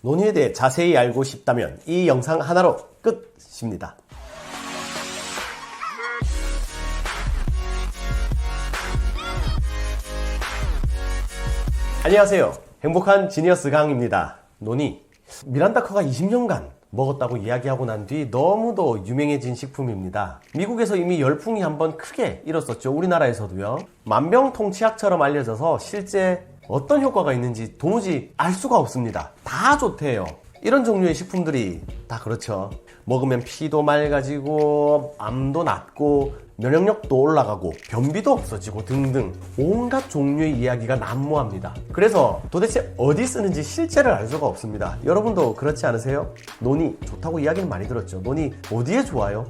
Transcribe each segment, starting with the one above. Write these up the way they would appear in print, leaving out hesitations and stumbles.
논의에 대해 자세히 알고 싶다면 이 영상 하나로 끝입니다. 안녕하세요. 행복한 지니어스 강입니다. 논의. 미란다커가 20년간 먹었다고 이야기하고 난 뒤 너무도 유명해진 식품입니다. 미국에서 이미 열풍이 한번 크게 일었었죠. 우리나라에서도요. 만병통치약처럼 알려져서 실제 어떤 효과가 있는지 도무지 알 수가 없습니다. 다 좋대요. 이런 종류의 식품들이 다 그렇죠. 먹으면 피도 맑아지고 암도 낫고 면역력도 올라가고 변비도 없어지고 등등 온갖 종류의 이야기가 난무합니다. 그래서 도대체 어디 쓰는지 실제를 알 수가 없습니다. 여러분도 그렇지 않으세요? 논이 좋다고 이야기는 많이 들었죠. 논이 어디에 좋아요?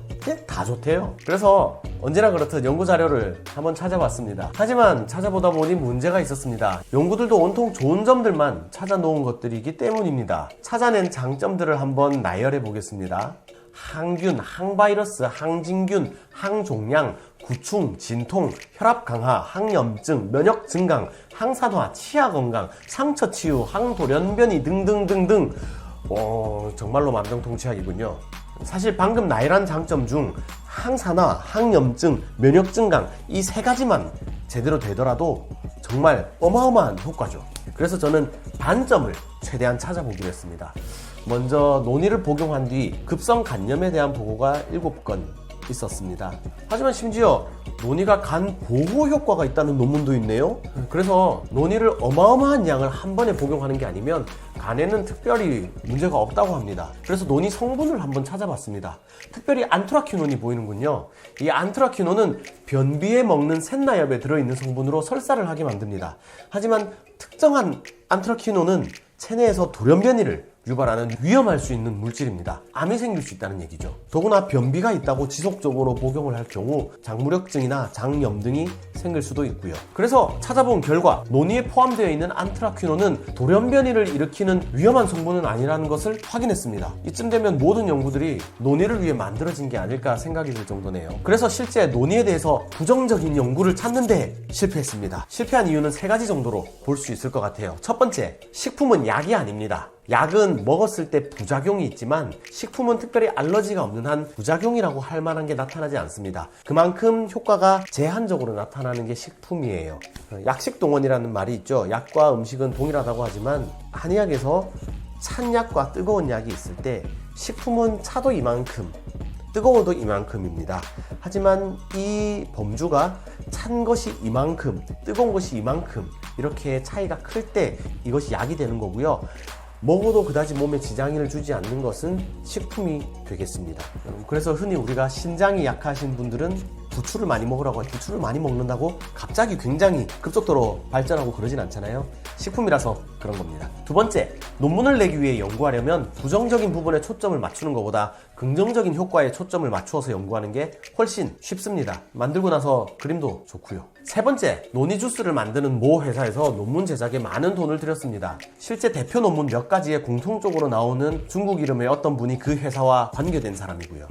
다 좋대요. 그래서 언제나 그렇듯 연구 자료를 한번 찾아봤습니다. 하지만 찾아보다 보니 문제가 있었습니다. 연구들도 온통 좋은 점들만 찾아놓은 것들이기 때문입니다. 찾아낸 장점들을 한번 나열해 보겠습니다. 항균, 항바이러스, 항진균, 항종양, 구충, 진통, 혈압 강화, 항염증, 면역 증강, 항산화, 치아 건강, 상처 치유, 항돌연변이 등등등등. 정말로 만병통치약이군요. 사실 방금 나열한 장점 중 항산화, 항염증, 면역 증강 이 세 가지만 제대로 되더라도 정말 어마어마한 효과죠. 그래서 저는 단점을 최대한 찾아보기로 했습니다. 먼저 논의를 복용한 뒤 급성 간염에 대한 보고가 7건 있었습니다. 하지만 심지어 논의가 간 보호 효과가 있다는 논문도 있네요. 그래서 논의를 어마어마한 양을 한 번에 복용하는 게 아니면 간에는 특별히 문제가 없다고 합니다. 그래서 논의 성분을 한번 찾아봤습니다. 특별히 안트라퀴논이 보이는군요. 이 안트라퀴논은 변비에 먹는 셋나엽에 들어있는 성분으로 설사를 하게 만듭니다. 하지만 특정한 안트라퀴논은 체내에서 돌연변이를 유발하는 위험할 수 있는 물질입니다. 암이 생길 수 있다는 얘기죠. 더구나 변비가 있다고 지속적으로 복용을 할 경우 장무력증이나 장염 등이 생길 수도 있고요. 그래서 찾아본 결과 논의에 포함되어 있는 안트라퀴논은 돌연변이를 일으키는 위험한 성분은 아니라는 것을 확인했습니다. 이쯤 되면 모든 연구들이 논의를 위해 만들어진 게 아닐까 생각이 들 정도네요. 그래서 실제 논의에 대해서 부정적인 연구를 찾는데 실패했습니다. 실패한 이유는 3가지 정도로 볼 수 있을 것 같아요. 첫 번째, 식품은 약이 아닙니다. 약은 먹었을 때 부작용이 있지만 식품은 특별히 알러지가 없는 한 부작용이라고 할 만한 게 나타나지 않습니다. 그만큼 효과가 제한적으로 나타나는 게 식품이에요. 약식동원이라는 말이 있죠. 약과 음식은 동일하다고 하지만 한의학에서 찬 약과 뜨거운 약이 있을 때 식품은 차도 이만큼 뜨거워도 이만큼입니다. 하지만 이 범주가 찬 것이 이만큼 뜨거운 것이 이만큼 이렇게 차이가 클 때 이것이 약이 되는 거고요. 먹어도 그다지 몸에 지장을 주지 않는 것은 식품이 되겠습니다. 그래서 흔히 우리가 신장이 약하신 분들은 부추를 많이 먹으라고 해요. 부추를 많이 먹는다고 갑자기 굉장히 급속도로 발전하고 그러진 않잖아요. 식품이라서 그런 겁니다. 두 번째, 논문을 내기 위해 연구하려면 부정적인 부분에 초점을 맞추는 것보다 긍정적인 효과에 초점을 맞추어서 연구하는 게 훨씬 쉽습니다. 만들고 나서 그림도 좋고요. 세 번째, 논의 주스를 만드는 모 회사에서 논문 제작에 많은 돈을 들였습니다. 실제 대표 논문 몇 가지에 공통적으로 나오는 중국 이름의 어떤 분이 그 회사와 관계된 사람이고요.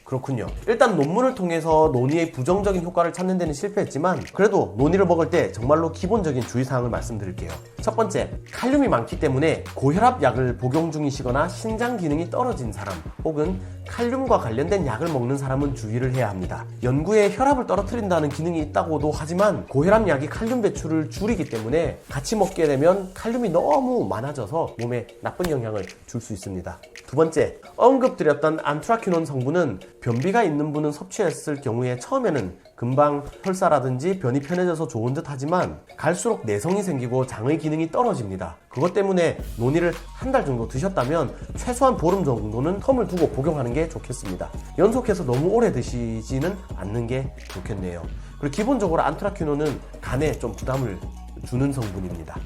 그렇군요. 일단 논문을 통해서 논의의 부정적인 효과를 찾는 데는 실패했지만 그래도 논의를 먹을 때 정말로 기본적인 주의사항을 말씀드릴게요. 첫 번째, 칼륨이 많기 때문에 고혈압 약을 복용 중이시거나 신장 기능이 떨어진 사람 혹은 칼륨과 관련된 약을 먹는 사람은 주의를 해야 합니다. 연구에 혈압을 떨어뜨린다는 기능이 있다고도 하지만 고혈압 약이 칼륨 배출을 줄이기 때문에 같이 먹게 되면 칼륨이 너무 많아져서 몸에 나쁜 영향을 줄 수 있습니다. 두 번째, 언급드렸던 안트라퀴논 성분은 변비가 있는 분은 섭취했을 경우에 처음에는 금방 설사라든지 변이 편해져서 좋은 듯 하지만 갈수록 내성이 생기고 장의 기능이 떨어집니다. 그것 때문에 논의를 한 달 정도 드셨다면 최소한 보름 정도는 텀을 두고 복용하는 게 좋겠습니다. 연속해서 너무 오래 드시지는 않는 게 좋겠네요. 그리고 기본적으로 안트라퀴논은 간에 좀 부담을 주는 성분입니다.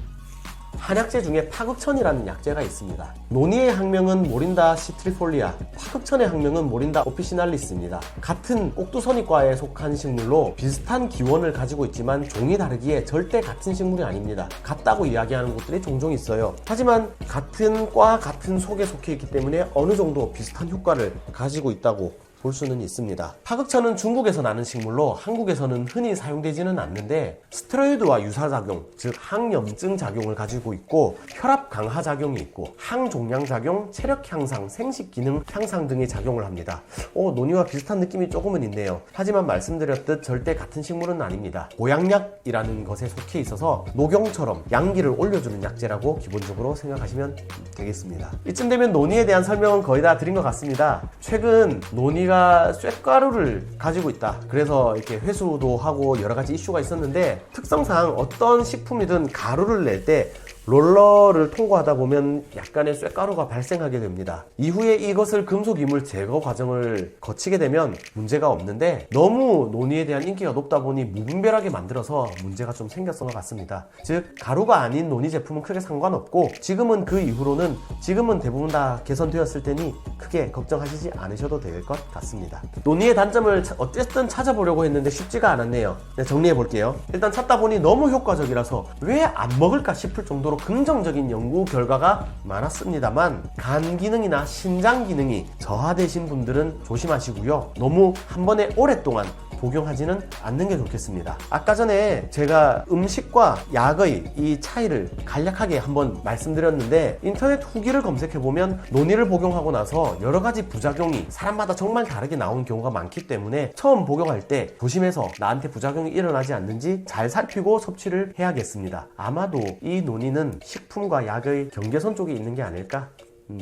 한약재 중에 파극천이라는 약재가 있습니다. 논의의 학명은 모린다 시트리폴리아, 파극천의 학명은 모린다 오피시날리스입니다. 같은 꼭두선이과에 속한 식물로 비슷한 기원을 가지고 있지만 종이 다르기에 절대 같은 식물이 아닙니다. 같다고 이야기하는 곳들이 종종 있어요. 하지만 같은 과 같은 속에 속해 있기 때문에 어느 정도 비슷한 효과를 가지고 있다고 볼 수는 있습니다. 파극천은 중국에서 나는 식물로 한국에서는 흔히 사용되지는 않는데 스테로이드와 유사작용, 즉 항염증 작용을 가지고 있고 혈압 강화 작용이 있고 항종양 작용, 체력 향상, 생식 기능 향상 등의 작용을 합니다. 논이와 비슷한 느낌이 조금은 있네요. 하지만 말씀드렸듯 절대 같은 식물은 아닙니다. 보양약이라는 것에 속해 있어서 녹용처럼 양기를 올려주는 약재라고 기본적으로 생각하시면 되겠습니다. 이쯤 되면 논이에 대한 설명은 거의 다 드린 것 같습니다. 최근 논이가 쇳가루를 가지고 있다. 그래서 이렇게 회수도 하고 여러 가지 이슈가 있었는데 특성상 어떤 식품이든 가루를 낼 때 롤러를 통과하다 보면 약간의 쇳가루가 발생하게 됩니다. 이후에 이것을 금속 이물 제거 과정을 거치게 되면 문제가 없는데 너무 논이에 대한 인기가 높다 보니 무분별하게 만들어서 문제가 좀 생겼던 것 같습니다. 즉 가루가 아닌 논이 제품은 크게 상관없고 지금은 그 이후로는 지금은 대부분 다 개선되었을 테니 크게 걱정하시지 않으셔도 될 것 같습니다. 논이의 단점을 어쨌든 찾아보려고 했는데 쉽지가 않았네요. 네, 정리해 볼게요. 일단 찾다 보니 너무 효과적이라서 왜 안 먹을까 싶을 정도로 긍정적인 연구 결과가 많았습니다만 간 기능이나 신장 기능이 저하되신 분들은 조심하시고요. 너무 한 번에 오랫동안 복용하지는 않는 게 좋겠습니다. 아까 전에 제가 음식과 약의 이 차이를 간략하게 한번 말씀드렸는데 인터넷 후기를 검색해보면 논이를 복용하고 나서 여러 가지 부작용이 사람마다 정말 다르게 나오는 경우가 많기 때문에 처음 복용할 때 조심해서 나한테 부작용이 일어나지 않는지 잘 살피고 섭취를 해야겠습니다. 아마도 이 논이는 식품과 약의 경계선 쪽에 있는 게 아닐까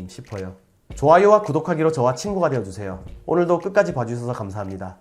싶어요. 좋아요와 구독하기로 저와 친구가 되어주세요. 오늘도 끝까지 봐주셔서 감사합니다.